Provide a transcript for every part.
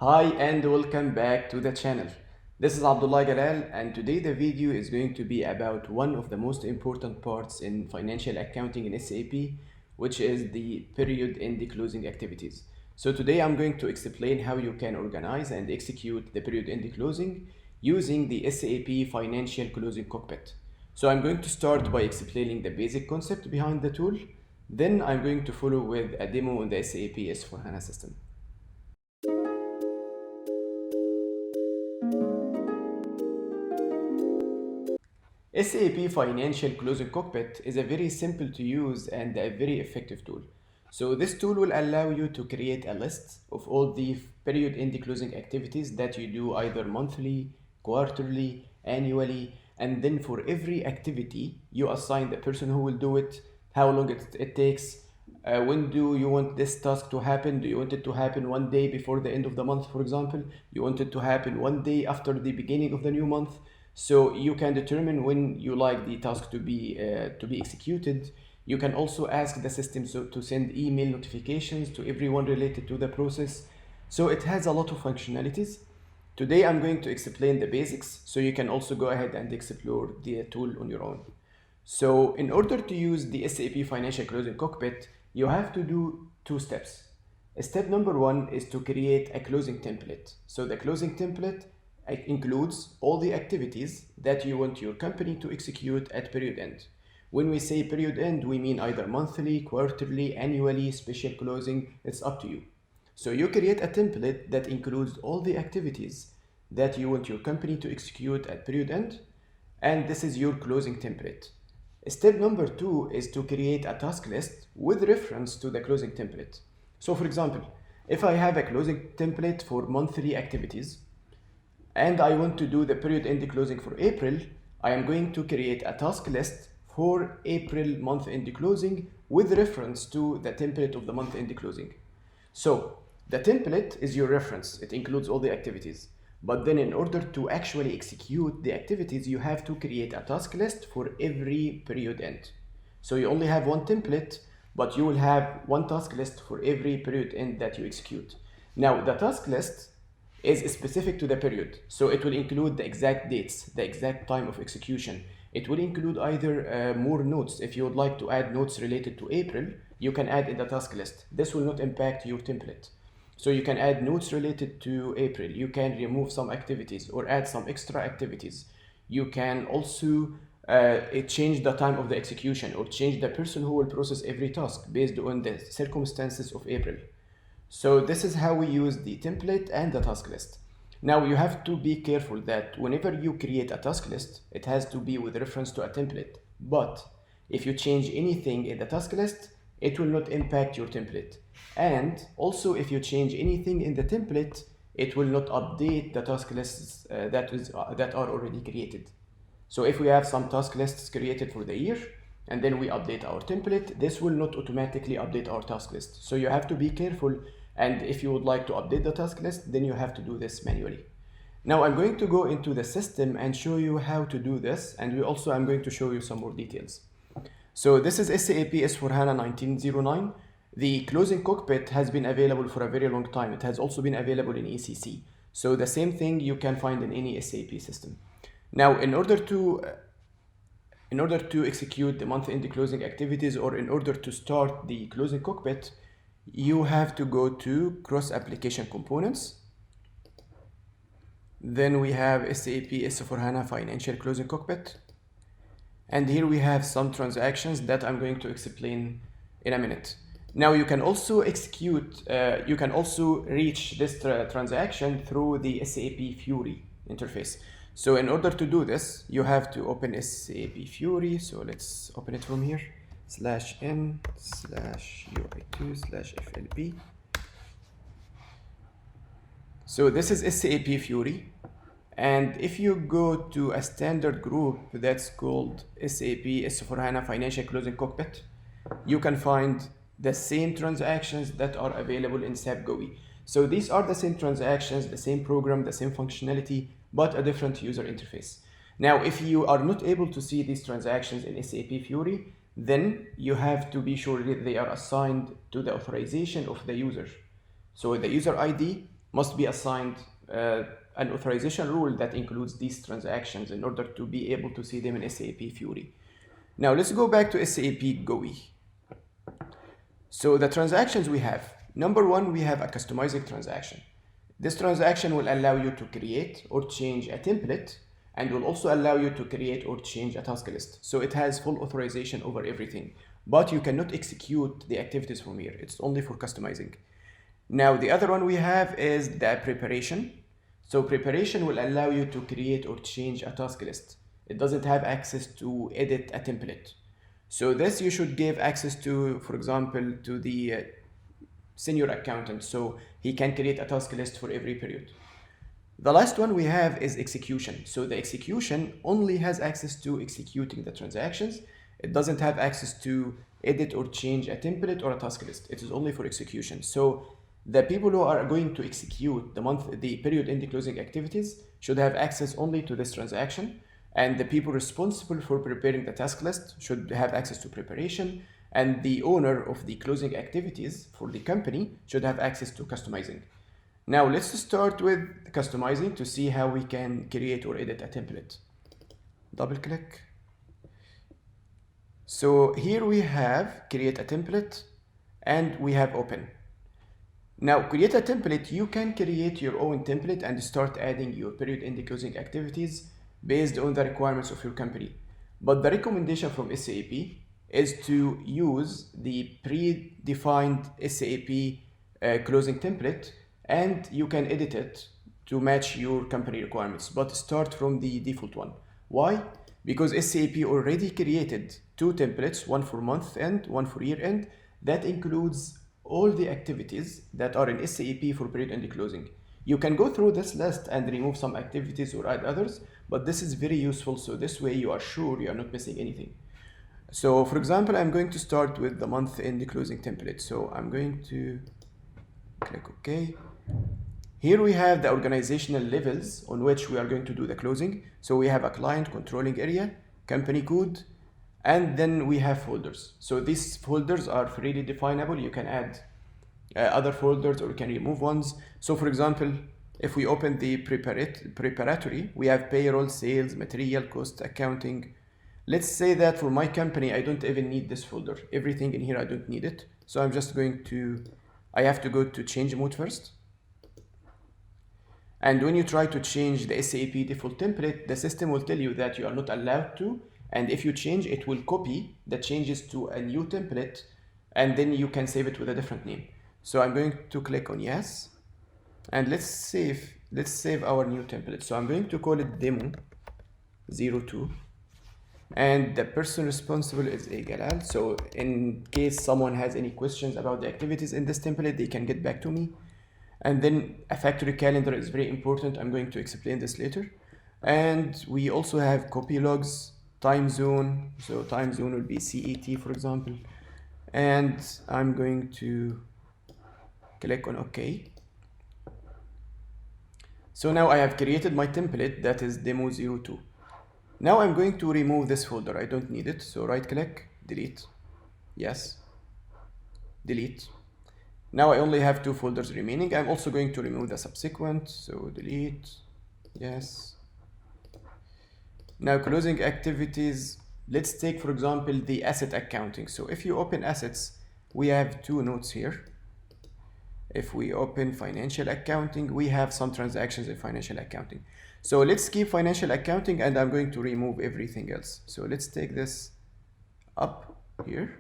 Hi and welcome back to the channel. This is Galal, and today the video is going to be about one of the most important parts in financial accounting in SAP, which is the period end closing activities. So today I'm going to explain how you can organize and execute the period end closing using the SAP Financial Closing Cockpit. So I'm going to start by explaining the basic concept behind the tool. Then I'm going to follow with a demo on the SAP S4HANA system. SAP Financial Closing Cockpit is a very simple to use and a very effective tool. So this tool will allow you to create a list of all the period end closing activities that you do either monthly, quarterly, annually, and then for every activity you assign the person who will do it, how long it takes, when do you want this task to happen? Do you want it to happen one day before the end of the month, for example? You want it to happen one day after the beginning of the new month? So you can determine when you like the task to be executed. You can also ask the system to send email notifications to everyone related to the process. So it has a lot of functionalities. Today I'm going to explain the basics, so you can also go ahead and explore the tool on your own. So in order to use the SAP Financial Closing Cockpit, you have to do two steps. Step number one is to create a closing template. So the closing template includes all the activities that you want your company to execute at period end. When we say period end, we mean either monthly, quarterly, annually, special closing, it's up to you. So you create a template that includes all the activities that you want your company to execute at period end, and this is your closing template. Step number two is to create a task list with reference to the closing template. So for example, if I have a closing template for monthly activities, and I want to do the period end closing for April, I am going to create a task list for April month end closing with reference to the template of the month end closing. So the template is your reference. It includes all the activities. But then in order to actually execute the activities, you have to create a task list for every period end. So you only have one template, but you will have one task list for every period end that you execute. Now the task list is specific to the period. So it will include the exact dates, the exact time of execution. It will include either more notes. If you would like to add notes related to April, you can add in the task list. This will not impact your template. So you can add notes related to April. You can remove some activities or add some extra activities. You can also change the time of the execution or change the person who will process every task based on the circumstances of April. So this is how we use the template and the task list. Now you have to be careful that whenever you create a task list, it has to be with reference to a template. But if you change anything in the task list, it will not impact your template. And also if you change anything in the template, it will not update the task lists that are already created. So if we have some task lists created for the year, and then we update our template, this will not automatically update our task list. So you have to be careful, and if you would like to update the task list, then you have to do this manually. Now I'm going to go into the system and show you how to do this, and I'm going to show you some more details. So this is SAP S4HANA 1909. The closing cockpit has been available for a very long time. It has also been available in ECC. So the same thing you can find in any SAP system. Now in order to execute the month-end closing activities, or in order to start the closing cockpit, you have to go to cross-application components. Then we have SAP S4HANA Financial Closing Cockpit. And here we have some transactions that I'm going to explain in a minute. Now you can also reach this transaction through the SAP Fiori interface. So in order to do this, you have to open SAP Fiori. So let's open it from here, /n/UI2/FLP. So this is SAP Fiori. And if you go to a standard group that's called SAP S4HANA Financial Closing Cockpit, you can find the same transactions that are available in SAP GUI. So these are the same transactions, the same program, the same functionality, but a different user interface. Now, if you are not able to see these transactions in SAP Fiori, then you have to be sure that they are assigned to the authorization of the user. So the user ID must be assigned an authorization rule that includes these transactions in order to be able to see them in SAP Fiori. Now let's go back to SAP GUI. So the transactions we have, number one, we have a customizing transaction. This transaction will allow you to create or change a template and will also allow you to create or change a task list. So it has full authorization over everything, but you cannot execute the activities from here. It's only for customizing. Now the other one we have is the preparation. So preparation will allow you to create or change a task list. It doesn't have access to edit a template. So this you should give access to, for example, to the senior accountant, so he can create a task list for every period. The last one we have is execution. So the execution only has access to executing the transactions. It doesn't have access to edit or change a template or a task list. It is only for execution. So the people who are going to execute the period end closing activities should have access only to this transaction, and the people responsible for preparing the task list should have access to preparation, and the owner of the closing activities for the company should have access to customizing. Now let's start with customizing to see how we can create or edit a template. Double click. So here we have create a template and we have open. Now create a template, you can create your own template and start adding your period end closing activities based on the requirements of your company. But the recommendation from SAP is to use the predefined SAP closing template, and you can edit it to match your company requirements, but start from the default one. Why? Because SAP already created two templates, one for month end, one for year end, that includes all the activities that are in SAP for period end closing. You can go through this list and remove some activities or add others, but this is very useful, so this way you are sure you are not missing anything. So for example, I'm going to start with the month end closing template. So I'm going to click OK. Here we have the organizational levels on which we are going to do the closing. So we have a client controlling area, company code, and then we have folders. So these folders are freely definable. You can add other folders or you can remove ones. So for example, if we open the preparatory, we have payroll, sales, material, cost, accounting. Let's say that for my company, I don't even need this folder. Everything in here, I don't need it. So I'm just going to, I have to go to change mode first. And when you try to change the SAP default template, the system will tell you that you are not allowed to. And if you change, it will copy the changes to a new template, and then you can save it with a different name. So I'm going to click on yes. And let's save our new template. So I'm going to call it demo 02. And the person responsible is a Galal. So in case someone has any questions about the activities in this template, they can get back to me. And then a factory calendar is very important. I'm going to explain this later. And we also have copy logs, time zone. So time zone will be CET, for example. And I'm going to click on OK. So now I have created my template that is demo 02. Now I'm going to remove this folder. I don't need it. So right click, delete. Yes. Delete. Now I only have two folders remaining. I'm also going to remove the subsequent. So delete. Yes. Now closing activities. Let's take, for example, the asset accounting. So if you open assets, we have two notes here. If we open financial accounting, we have some transactions in financial accounting. So let's keep financial accounting and I'm going to remove everything else. So let's take this up here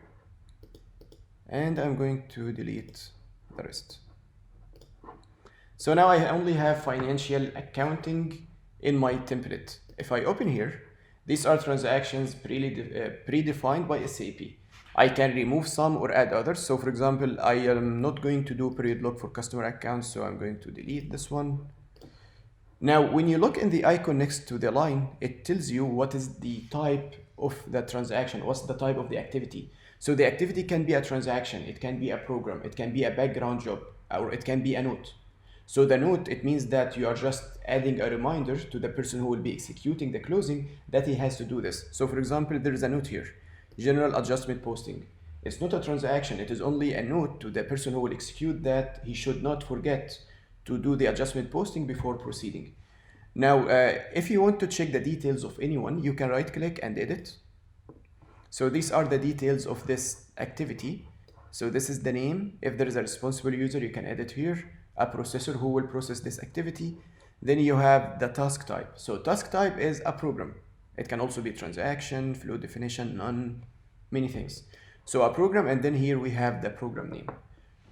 and I'm going to delete the rest. So now I only have financial accounting in my template. If I open here, these are transactions predefined by SAP. I can remove some or add others. So for example, I am not going to do period log for customer accounts, so I'm going to delete this one. Now, when you look in the icon next to the line, it tells you what is the type of the transaction, what's the type of the activity. So the activity can be a transaction, it can be a program, it can be a background job, or it can be a note. So the note, it means that you are just adding a reminder to the person who will be executing the closing that he has to do this. So for example, there is a note here, general adjustment posting. It's not a transaction, it is only a note to the person who will execute that he should not forget to do the adjustment posting before proceeding. Now, if you want to check the details of anyone, you can right click and edit. So these are the details of this activity. So this is the name. If there is a responsible user, you can edit here. A processor who will process this activity. Then you have the task type. So task type is a program. It can also be transaction, flow definition, none, many things. So a program, and then here we have the program name.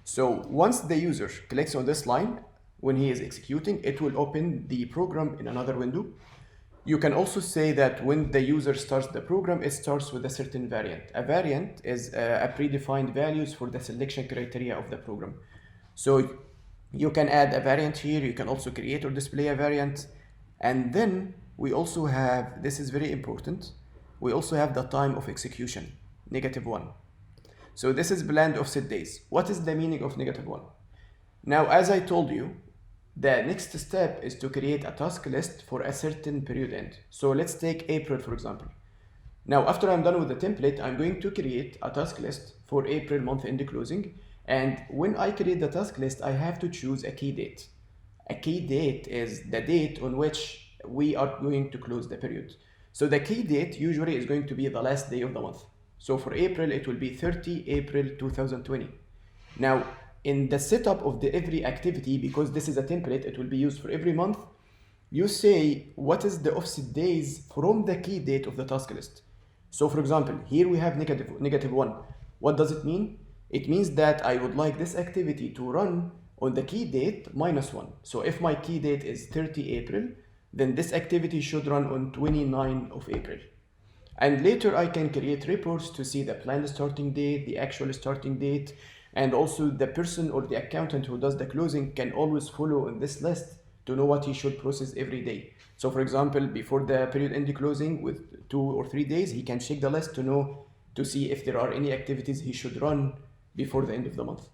So once the user clicks on this line, when he is executing, it will open the program in another window. You can also say that when the user starts the program, it starts with a certain variant. A variant is a predefined values for the selection criteria of the program. So you can add a variant here. You can also create or display a variant. And then we also have, this is very important, we also have the time of execution, -1. So this is planned offset days. What is the meaning of -1? Now, as I told you, the next step is to create a task list for a certain period end. So let's take April, for example. Now, after I'm done with the template, I'm going to create a task list for April month end closing. And when I create the task list, I have to choose a key date. A key date is the date on which we are going to close the period. So the key date usually is going to be the last day of the month. So for April, it will be 30 April 2020. Now, in the setup of every activity, because this is a template, it will be used for every month, you say what is the offset days from the key date of the task list. So for example, here we have -1. What does it mean? It means that I would like this activity to run on the key date -1. So if my key date is 30 April, then this activity should run on 29 of April. And later I can create reports to see the planned starting date, the actual starting date, and also the person or the accountant who does the closing can always follow on this list to know what he should process every day. So for example, before the period end closing with 2 or 3 days, he can check the list to see if there are any activities he should run before the end of the month.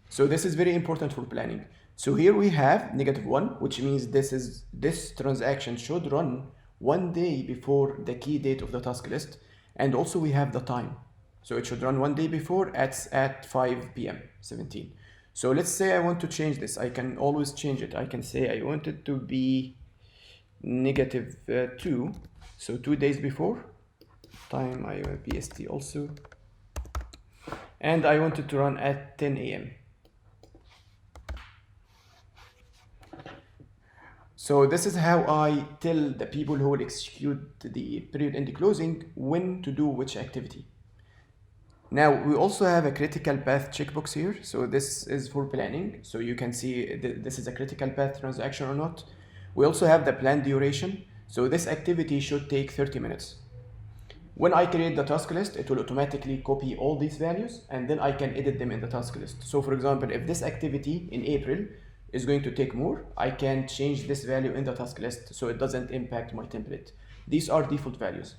So this is very important for planning. So here we have -1, which means this transaction should run 1 day before the key date of the task list. And also we have the time. So it should run 1 day before at 5 p.m. 17. So let's say I want to change this. I can always change it. I can say I want it to be -2. So 2 days before. Time I want PST also. And I want it to run at 10 a.m. So this is how I tell the people who will execute the period end closing when to do which activity. Now we also have a critical path checkbox here. So this is for planning. So you can see this is a critical path transaction or not. We also have the planned duration. So this activity should take 30 minutes. When I create the task list, it will automatically copy all these values and then I can edit them in the task list. So for example, if this activity in April is going to take more, I can change this value in the task list so it doesn't impact my template. These are default values.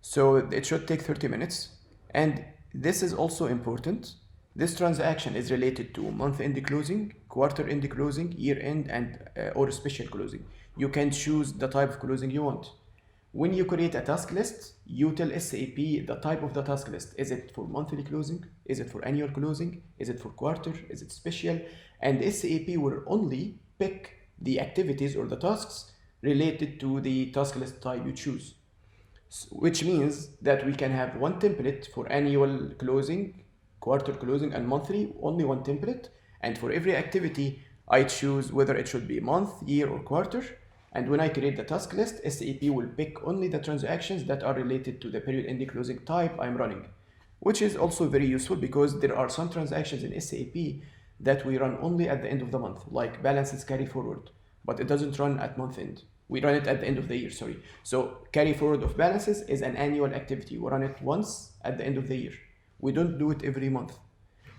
So it should take 30 minutes. And this is also important. This transaction is related to month end closing, quarter end closing, year end, and or special closing. You can choose the type of closing you want. When you create a task list, you tell SAP the type of the task list. Is it for monthly closing? Is it for annual closing? Is it for quarter? Is it special? And SAP will only pick the activities or the tasks related to the task list type you choose. Which means that we can have one template for annual closing, quarter closing, and monthly, only one template. And for every activity, I choose whether it should be month, year, or quarter. And when I create the task list, SAP will pick only the transactions that are related to the period end closing type I'm running, which is also very useful because there are some transactions in SAP that we run only at the end of the month, like balances carry forward, but it doesn't run at month end. We run it at the end of the year, sorry. So carry forward of balances is an annual activity. We run it once at the end of the year. We don't do it every month.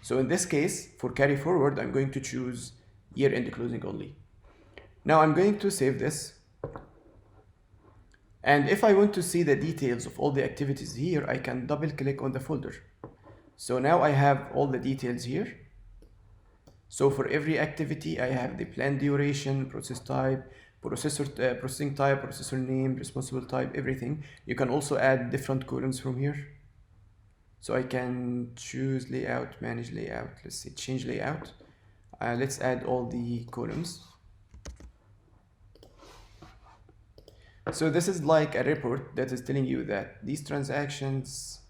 So in this case, for carry forward, I'm going to choose year end closing only. Now I'm going to save this. And if I want to see the details of all the activities here, I can double click on the folder. So now I have all the details here. So for every activity, I have the planned duration, process type, processing type, processor name, responsible type, everything. You can also add different columns from here. So I can choose layout, manage layout, let's say change layout. Let's add all the columns. So this is like a report that is telling you that these transactions,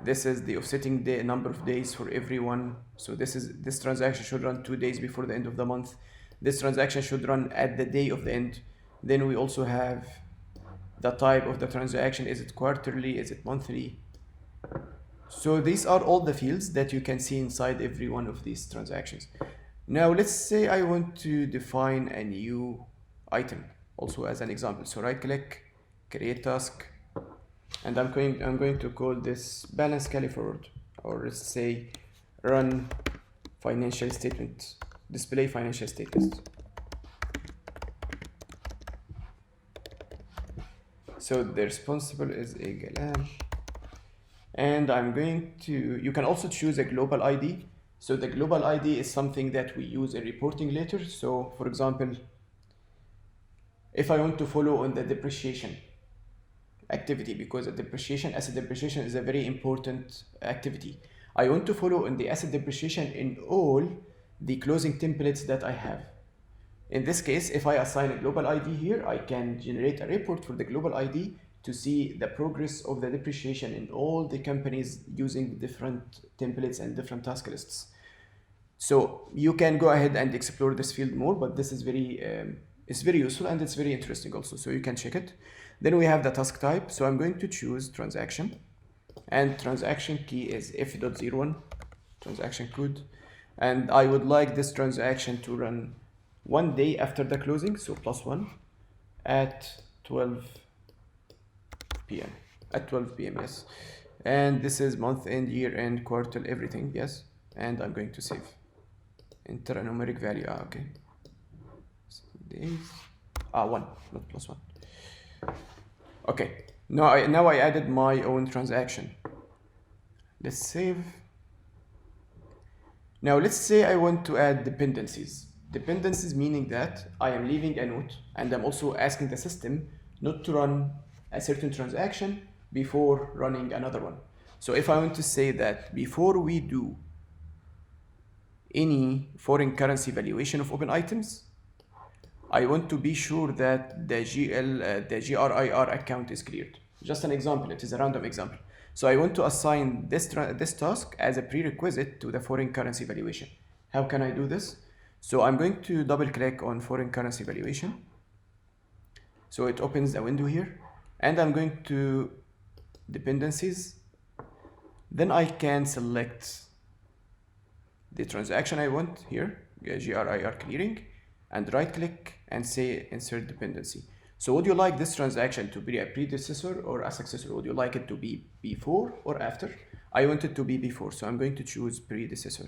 this is the offsetting day, number of days for everyone. So this transaction should run 2 days before the end of the month. This transaction should run at the day of the end. Then we also have the type of the transaction. Is it quarterly? Is it monthly? So these are all the fields that you can see inside every one of these transactions. Now let's say I want to define a new item also as an example. So right click, create task, and I'm going to call this balance carry forward, or let's say run financial statement, display financial statements. So the responsible is a Galal, and I'm going to, you can also choose a global ID. So the global ID is something that we use in reporting later. So for example, if I want to follow on the depreciation activity, because asset depreciation is a very important activity, I want to follow on the asset depreciation in all the closing templates that I have. In this case, if I assign a global ID here, I can generate a report for the global ID to see the progress of the depreciation in all the companies using different templates and different task lists. So you can go ahead and explore this field more, but this is it's very useful and it's very interesting also, so you can check it. Then we have the task type. So I'm going to choose transaction, and transaction key is F.01 transaction code, and I would like this transaction to run 1 day after the closing, so +1 at 12 p.m. at 12 p.m. yes, and this is month end, year end, quarter, everything, yes, and I'm going to save. Enter a numeric value. Okay, days 1, not +1. Okay, now I added my own transaction. Let's save. Now let's say I want to add dependencies. Dependencies meaning that I am leaving a note, and I'm also asking the system not to run a certain transaction before running another one. So if I want to say that before we do any foreign currency valuation of open items, I want to be sure that the GRIR account is cleared. Just an example, it is a random example. So I want to assign this task as a prerequisite to the foreign currency valuation. How can I do this? So I'm going to double click on foreign currency valuation. So it opens a window here, and I'm going to dependencies. Then I can select the transaction I want here, GRIR clearing, and right click and say insert dependency. So would you like this transaction to be a predecessor or a successor? Would you like it to be before or after? I want it to be before, so I'm going to choose predecessor.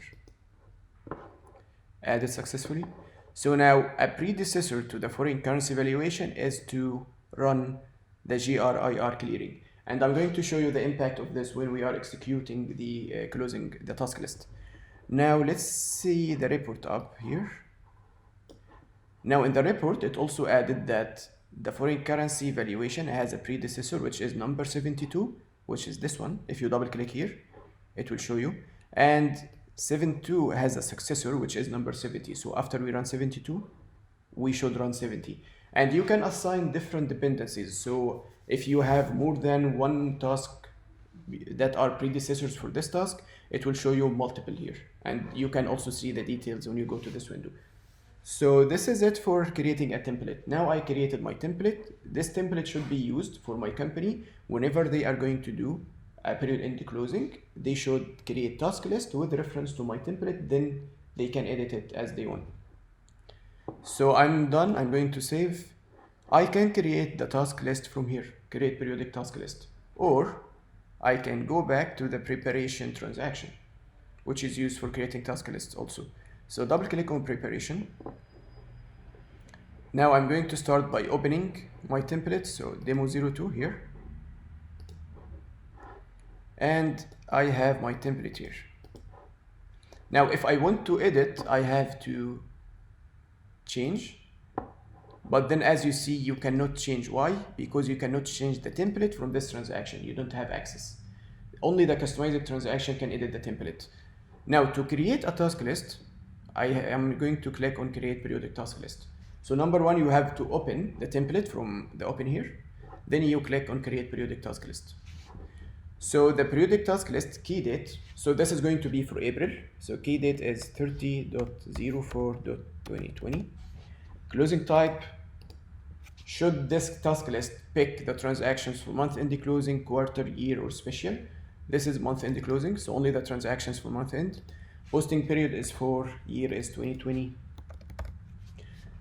Added successfully. So now a predecessor to the foreign currency valuation is to run the GRIR clearing, and I'm going to show you the impact of this when we are executing the closing the task list. Now let's see the report up here. Now in the report, it also added that the foreign currency valuation has a predecessor, which is number 72, which is this one. If you double click here, it will show you. And 72 has a successor, which is number 70. So after we run 72, we should run 70. And you can assign different dependencies. So if you have more than one task that are predecessors for this task, it will show you multiple here. And you can also see the details when you go to this window. So this is it for creating a template. Now I created my template. This template should be used for my company whenever they are going to do a period end closing. They should create task list with reference to my template, then they can edit it as they want. So I'm done. I'm going to save. I can create the task list from here, create periodic task list, or I can go back to the preparation transaction, which is used for creating task lists also. So double click on preparation. Now I'm going to start by opening my template, so demo 02 here. And I have my template here. Now if I want to edit, I have to change. But then as you see, you cannot change. Why? Because you cannot change the template from this transaction. You don't have access. Only the customized transaction can edit the template. Now to create a task list, I am going to click on create periodic task list. So number one, you have to open the template from the open here. Then you click on create periodic task list. So the periodic task list key date, so this is going to be for April. So key date is 30.04.2020. Closing type, should this task list pick the transactions for month end closing, quarter, year, or special? This is month end closing, so only the transactions for month end. Posting period is for year is 2020.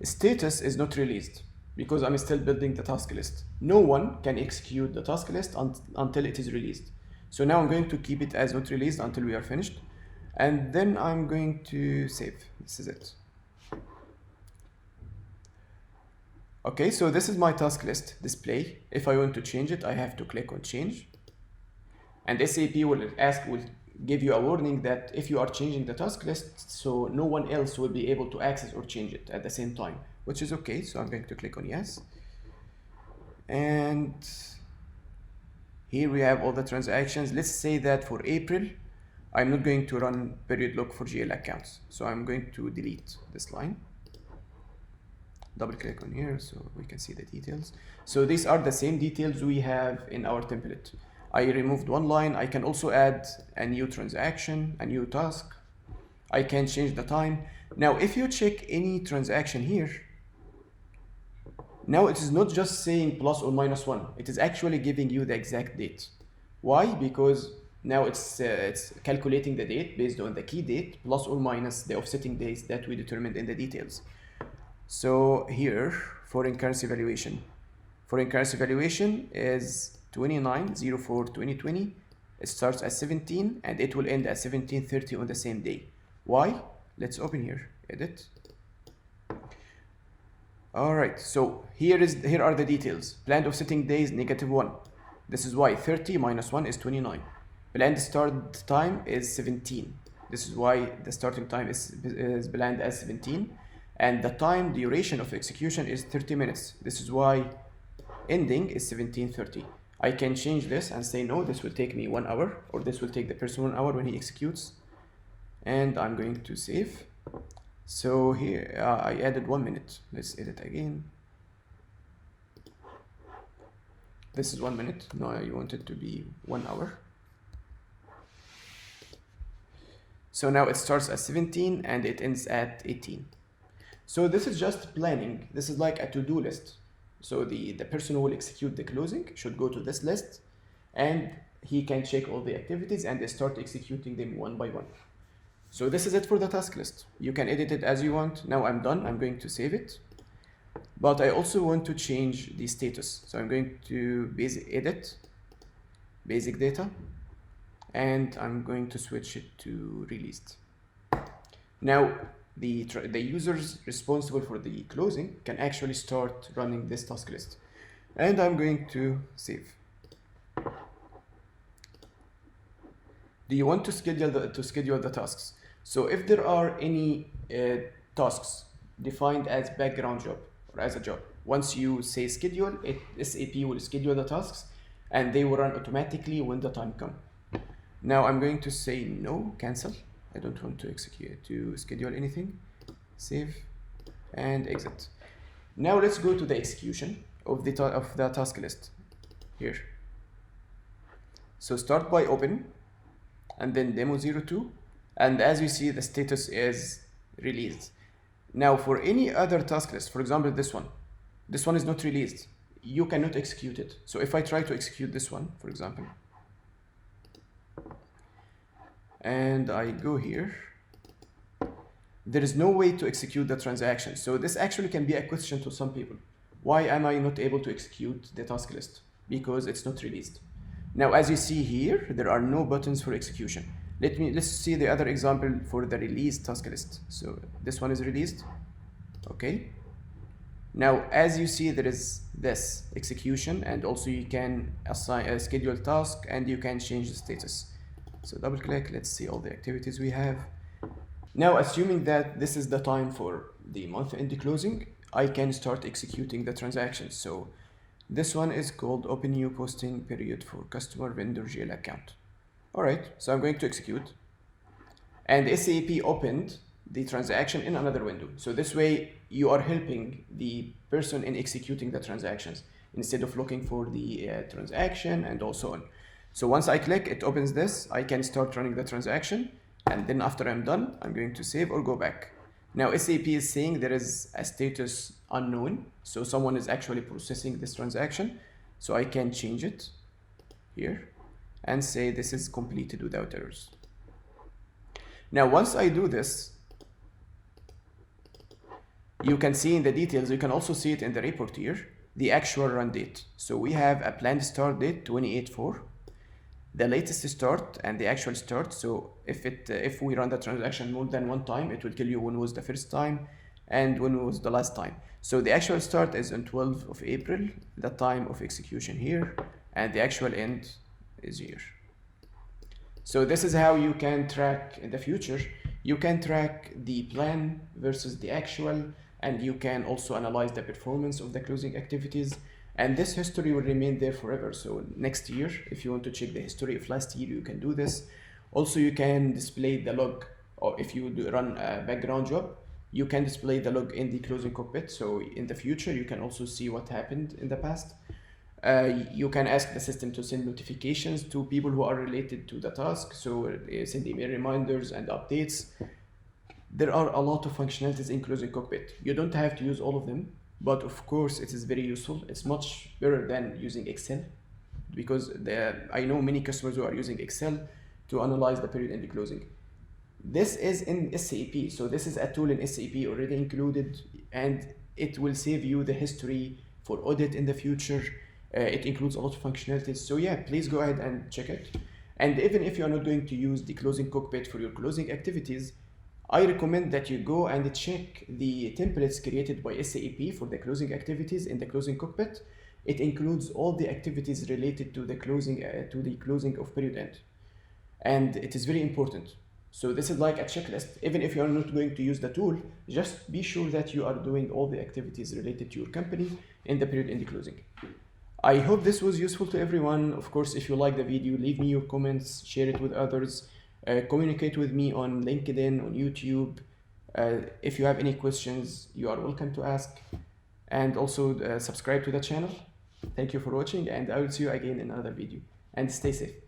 Status is not released because I'm still building the task list. No one can execute the task list until it is released. So now I'm going to keep it as not released until we are finished. And then I'm going to save. This is it. Okay, so this is my task list display. If I want to change it, I have to click on change. And SAP will give you a warning that if you are changing the task list, so no one else will be able to access or change it at the same time, which is okay. So I'm going to click on yes. And here we have all the transactions. Let's say that for April, I'm not going to run period look for GL accounts. So I'm going to delete this line. Double click on here so we can see the details. So these are the same details we have in our template. I removed one line. I can also add a new transaction, a new task. I can change the time. Now, if you check any transaction here, now it is not just saying plus or minus one. It is actually giving you the exact date. Why? Because now it's calculating the date based on the key date plus or minus the offsetting days that we determined in the details. So here, foreign currency valuation. Foreign currency valuation is 29/04/2020. It starts at 17 and it will end at 17:30 on the same day. Why? Let's open here, edit. All right, so here are the details. Planned offsetting days, -1. This is why 30 minus 1 is 29. Planned start time is 17. This is why the starting time is planned as 17. And the time duration of execution is 30 minutes. This is why ending is 17:30. I can change this and say, no, this will take me 1 hour, or this will take the person 1 hour when he executes. And I'm going to save. So here I added 1 minute. Let's edit again. This is 1 minute. No, I want it to be 1 hour. So now it starts at 17 and it ends at 18. So this is just planning. This is like a to-do list. So the person who will execute the closing should go to this list and he can check all the activities and they start executing them one by one. So this is it for the task list. You can edit it as you want. Now I'm done. I'm going to save it. But I also want to change the status. So I'm going to edit, basic data, and I'm going to switch it to released. Now, the users responsible for the closing can actually start running this task list. And I'm going to save. Do you want to schedule the tasks? So if there are any tasks defined as background job or as a job, once you say schedule, SAP will schedule the tasks and they will run automatically when the time comes. Now I'm going to say no, cancel. I don't want to schedule anything. Save and exit. Now let's go to the execution of the task list here. So start by open and then demo 02, and as you see the status is released. Now for any other task list, for example this one is not released. You cannot execute it. So if I try to execute this one, for example, and I go here, there is no way to execute the transaction. So this actually can be a question to some people. Why am I not able to execute the task list? Because it's not released. Now, as you see here, there are no buttons for execution. Let's see the other example for the released task list. So this one is released. Okay. Now, as you see, there is this execution, and also you can assign a scheduled task and you can change the status. So double click, let's see all the activities we have. Now, assuming that this is the time for the month end closing, I can start executing the transactions. So this one is called open new posting period for customer vendor GL account. All right, so I'm going to execute. And SAP opened the transaction in another window. So this way you are helping the person in executing the transactions instead of looking for the transaction and also on. So once I click, it opens this, I can start running the transaction, and then after I'm done, I'm going to save or go back. Now SAP is saying there is a status unknown, so someone is actually processing this transaction. So I can change it here and say this is completed without errors. Now once I do this, you can see in the details, you can also see it in the report here, the actual run date. So we have a planned start date 28/4, the latest start and the actual start. So if we run the transaction more than one time, it will tell you when was the first time and when was the last time. So the actual start is on 12th of April, the time of execution here, and the actual end is here. So this is how you can track in the future. You can track the plan versus the actual, and you can also analyze the performance of the closing activities. And this history will remain there forever. So next year, if you want to check the history of last year, you can do this. Also, you can display the log, or if you run a background job, you can display the log in the closing cockpit. So in the future, you can also see what happened in the past. You can ask the system to send notifications to people who are related to the task. So send email reminders and updates. There are a lot of functionalities in Closing Cockpit. You don't have to use all of them, but of course it is very useful. It's much better than using Excel, because I know many customers who are using Excel to analyze the period end closing. This is in SAP, so this is a tool in SAP already included, and it will save you the history for audit in the future. It includes a lot of functionalities. So yeah, please go ahead and check it. And even if you are not going to use the Closing Cockpit for your closing activities, I recommend that you go and check the templates created by SAP for the closing activities in the Closing Cockpit. It includes all the activities related to the closing of period end, and it is very important. So this is like a checklist. Even if you are not going to use the tool, just be sure that you are doing all the activities related to your company in the period end closing. I hope this was useful to everyone. Of course, if you like the video, leave me your comments, share it with others, communicate with me on LinkedIn, on YouTube. If you have any questions, you are welcome to ask. And also subscribe to the channel. Thank you for watching, and I will see you again in another video. And stay safe.